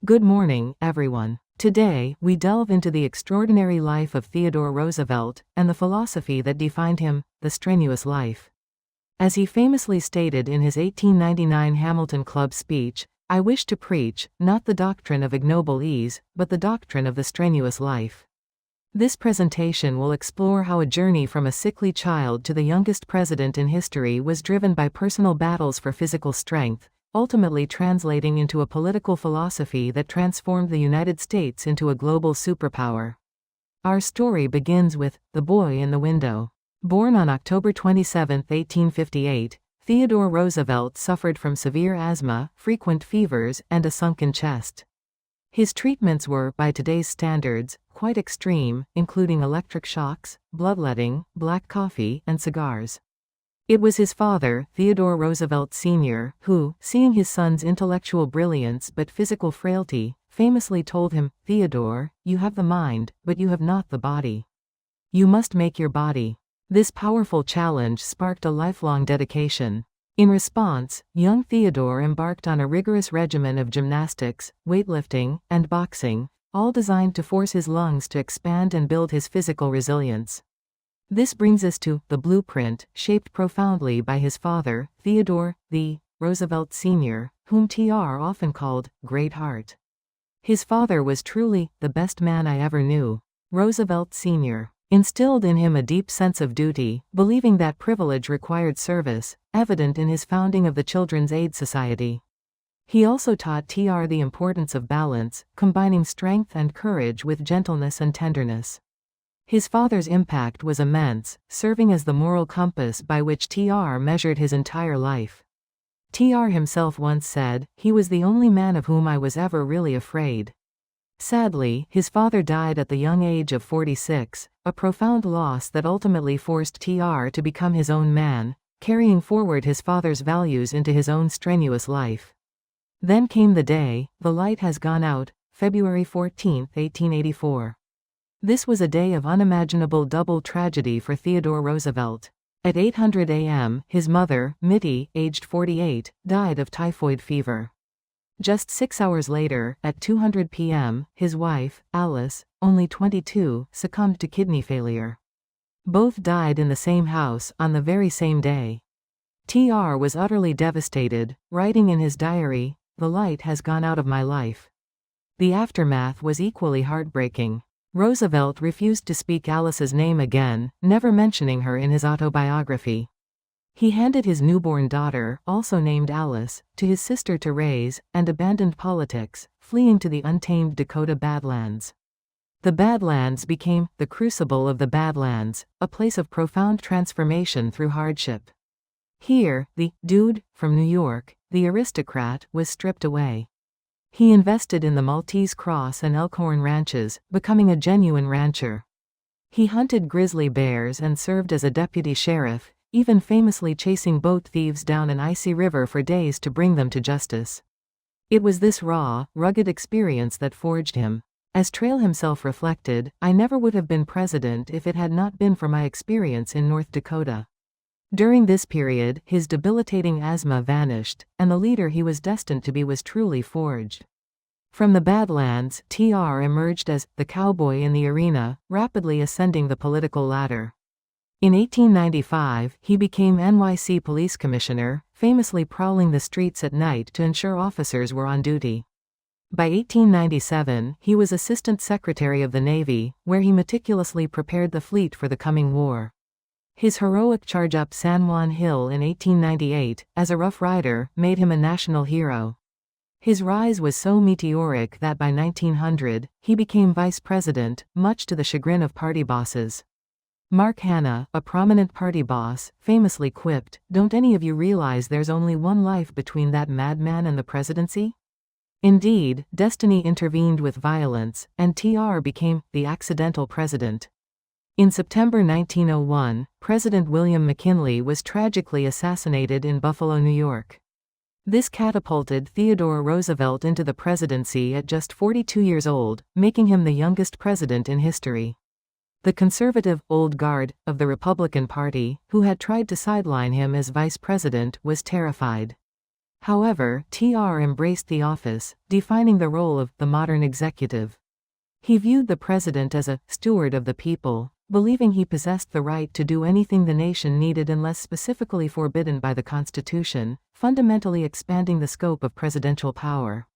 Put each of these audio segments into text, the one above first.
Good morning, everyone. Today, we delve into the extraordinary life of Theodore Roosevelt and the philosophy that defined him, the strenuous life. As he famously stated in his 1899 Hamilton Club speech, "I wish to preach, not the doctrine of ignoble ease, but the doctrine of the strenuous life." This presentation will explore how a journey from a sickly child to the youngest president in history was driven by personal battles for physical strength, ultimately translating into a political philosophy that transformed the United States into a global superpower. Our story begins with The Boy in the Window. Born on October 27, 1858, Theodore Roosevelt suffered from severe asthma, frequent fevers, and a sunken chest. His treatments were, by today's standards, quite extreme, including electric shocks, bloodletting, black coffee, and cigars. It was his father, Theodore Roosevelt Sr., who, seeing his son's intellectual brilliance but physical frailty, famously told him, "Theodore, you have the mind, but you have not the body. You must make your body." This powerful challenge sparked a lifelong dedication. In response, young Theodore embarked on a rigorous regimen of gymnastics, weightlifting, and boxing, all designed to force his lungs to expand and build his physical resilience. This brings us to the blueprint, shaped profoundly by his father, Theodore the Roosevelt Sr., whom TR often called Great Heart. His father was truly the best man I ever knew. Roosevelt Sr. instilled in him a deep sense of duty, believing that privilege required service, evident in his founding of the Children's Aid Society. He also taught TR the importance of balance, combining strength and courage with gentleness and tenderness. His father's impact was immense, serving as the moral compass by which TR measured his entire life. TR himself once said, "He was the only man of whom I was ever really afraid." Sadly, his father died at the young age of 46, a profound loss that ultimately forced TR to become his own man, carrying forward his father's values into his own strenuous life. Then came the day, the light has gone out, February 14, 1884. This was a day of unimaginable double tragedy for Theodore Roosevelt. At 800 a.m., his mother, Mittie, aged 48, died of typhoid fever. Just 6 hours later, at 200 p.m., his wife, Alice, only 22, succumbed to kidney failure. Both died in the same house on the very same day. TR was utterly devastated, writing in his diary, "The light has gone out of my life." The aftermath was equally heartbreaking. Roosevelt refused to speak Alice's name again, never mentioning her in his autobiography. He handed his newborn daughter, also named Alice, to his sister to raise, and abandoned politics, fleeing to the untamed Dakota Badlands. The Badlands became the crucible of the Badlands, a place of profound transformation through hardship. Here, the dude from New York, the aristocrat, was stripped away. He invested in the Maltese Cross and Elkhorn ranches, becoming a genuine rancher. He hunted grizzly bears and served as a deputy sheriff, even famously chasing boat thieves down an icy river for days to bring them to justice. It was this raw, rugged experience that forged him. As Trail himself reflected, "I never would have been president if it had not been for my experience in North Dakota." During this period, his debilitating asthma vanished, and the leader he was destined to be was truly forged. From the Badlands, TR emerged as the cowboy in the arena, rapidly ascending the political ladder. In 1895, he became NYC police commissioner, famously prowling the streets at night to ensure officers were on duty. By 1897, he was assistant secretary of the Navy, where he meticulously prepared the fleet for the coming war. His heroic charge up San Juan Hill in 1898, as a Rough Rider, made him a national hero. His rise was so meteoric that by 1900, he became vice president, much to the chagrin of party bosses. Mark Hanna, a prominent party boss, famously quipped, "Don't any of you realize there's only one life between that madman and the presidency?" Indeed, destiny intervened with violence, and TR became the accidental president. In September 1901, President William McKinley was tragically assassinated in Buffalo, New York. This catapulted Theodore Roosevelt into the presidency at just 42 years old, making him the youngest president in history. The conservative, old guard, of the Republican Party, who had tried to sideline him as vice president, was terrified. However, TR embraced the office, defining the role of the modern executive. He viewed the president as a steward of the people, believing he possessed the right to do anything the nation needed unless specifically forbidden by the Constitution, fundamentally expanding the scope of presidential power.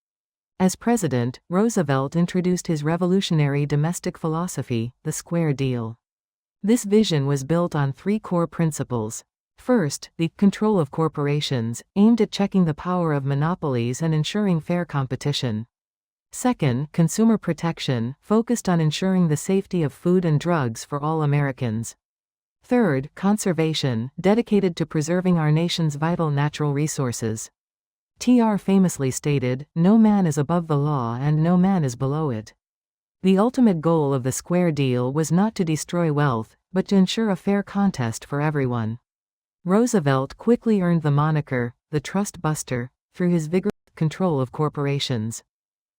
As president, Roosevelt introduced his revolutionary domestic philosophy, the Square Deal. This vision was built on three core principles. First, the control of corporations, aimed at checking the power of monopolies and ensuring fair competition. Second, consumer protection, focused on ensuring the safety of food and drugs for all Americans. Third, conservation, dedicated to preserving our nation's vital natural resources. TR famously stated, "No man is above the law and no man is below it." The ultimate goal of the Square Deal was not to destroy wealth, but to ensure a fair contest for everyone. Roosevelt quickly earned the moniker, the Trust Buster, through his vigorous control of corporations.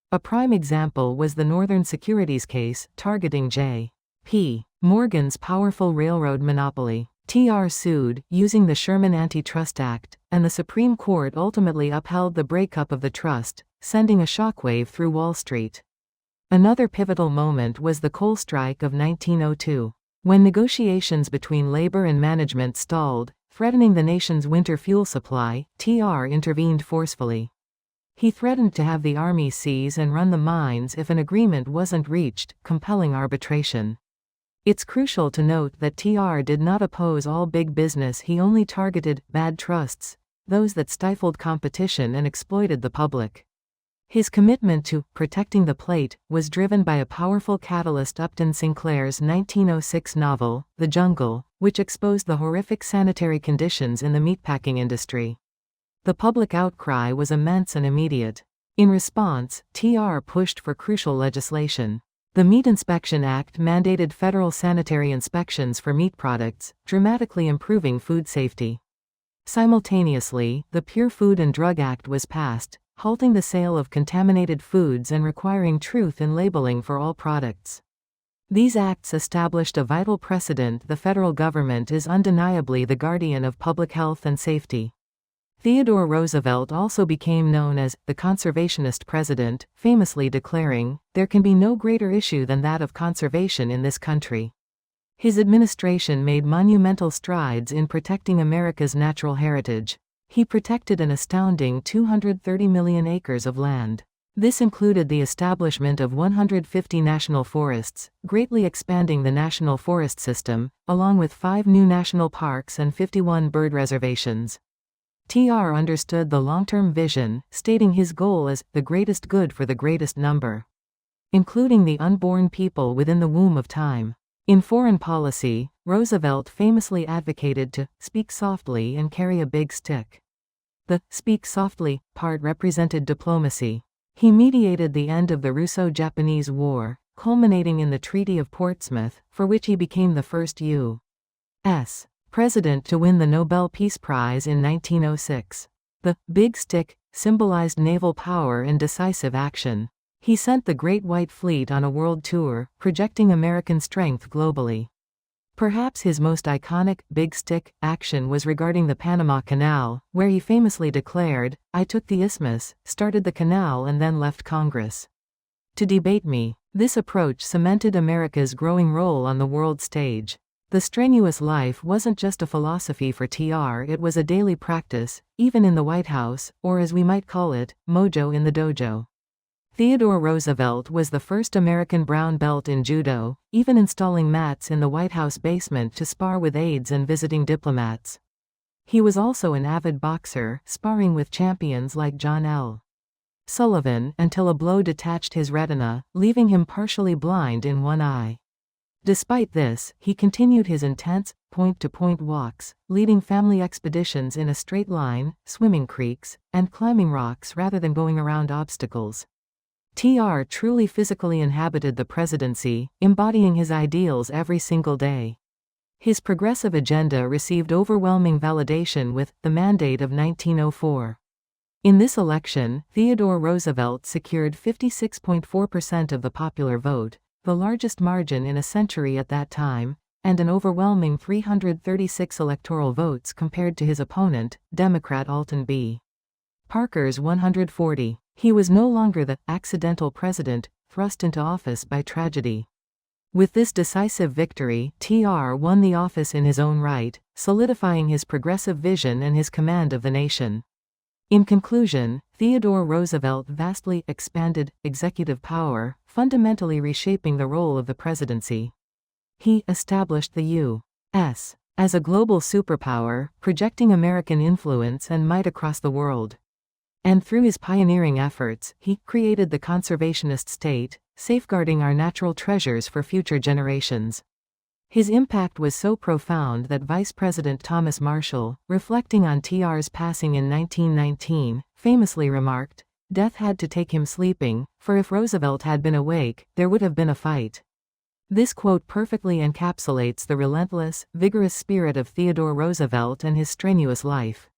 A prime example was the Northern Securities case, targeting J.P. Morgan's powerful railroad monopoly. TR sued, using the Sherman Antitrust Act, and the Supreme Court ultimately upheld the breakup of the trust, sending a shockwave through Wall Street. Another pivotal moment was the coal strike of 1902. When negotiations between labor and management stalled, threatening the nation's winter fuel supply, TR intervened forcefully. He threatened to have the army seize and run the mines if an agreement wasn't reached, compelling arbitration. It's crucial to note that TR did not oppose all big business. He only targeted bad trusts, those that stifled competition and exploited the public. His commitment to protecting the plate was driven by a powerful catalyst: Upton Sinclair's 1906 novel, The Jungle, which exposed the horrific sanitary conditions in the meatpacking industry. The public outcry was immense and immediate. In response, TR pushed for crucial legislation. The Meat Inspection Act mandated federal sanitary inspections for meat products, dramatically improving food safety. Simultaneously, the Pure Food and Drug Act was passed, halting the sale of contaminated foods and requiring truth in labeling for all products. These acts established a vital precedent: the federal government is undeniably the guardian of public health and safety. Theodore Roosevelt also became known as the conservationist president, famously declaring, "There can be no greater issue than that of conservation in this country." His administration made monumental strides in protecting America's natural heritage. He protected an astounding 230 million acres of land. This included the establishment of 150 national forests, greatly expanding the national forest system, along with 5 new national parks and 51 bird reservations. TR understood the long-term vision, stating his goal as the greatest good for the greatest number, including the unborn people within the womb of time. In foreign policy, Roosevelt famously advocated to speak softly and carry a big stick. The speak softly part represented diplomacy. He mediated the end of the Russo-Japanese War, culminating in the Treaty of Portsmouth, for which he became the first U.S. president to win the Nobel Peace Prize in 1906. The big stick symbolized naval power and decisive action. He sent the Great White Fleet on a world tour, projecting American strength globally. Perhaps his most iconic big stick action was regarding the Panama Canal, where he famously declared, "I took the isthmus, started the canal and then left Congress to debate me." This approach cemented America's growing role on the world stage. The strenuous life wasn't just a philosophy for TR, it was a daily practice, even in the White House, or as we might call it, mojo in the dojo. Theodore Roosevelt was the first American brown belt in judo, even installing mats in the White House basement to spar with aides and visiting diplomats. He was also an avid boxer, sparring with champions like John L. Sullivan, until a blow detached his retina, leaving him partially blind in one eye. Despite this, he continued his intense, point-to-point walks, leading family expeditions in a straight line, swimming creeks, and climbing rocks rather than going around obstacles. TR truly physically inhabited the presidency, embodying his ideals every single day. His progressive agenda received overwhelming validation with the mandate of 1904. In this election, Theodore Roosevelt secured 56.4% of the popular vote, the largest margin in a century at that time, and an overwhelming 336 electoral votes compared to his opponent, Democrat Alton B. Parker's 140. He was no longer the accidental president, thrust into office by tragedy. With this decisive victory, TR won the office in his own right, solidifying his progressive vision and his command of the nation. In conclusion, Theodore Roosevelt vastly expanded executive power, fundamentally reshaping the role of the presidency. He established the U.S. as a global superpower, projecting American influence and might across the world. And through his pioneering efforts, he created the conservationist state, safeguarding our natural treasures for future generations. His impact was so profound that Vice President Thomas Marshall, reflecting on TR's passing in 1919, famously remarked, "Death had to take him sleeping, for if Roosevelt had been awake, there would have been a fight." This quote perfectly encapsulates the relentless, vigorous spirit of Theodore Roosevelt and his strenuous life.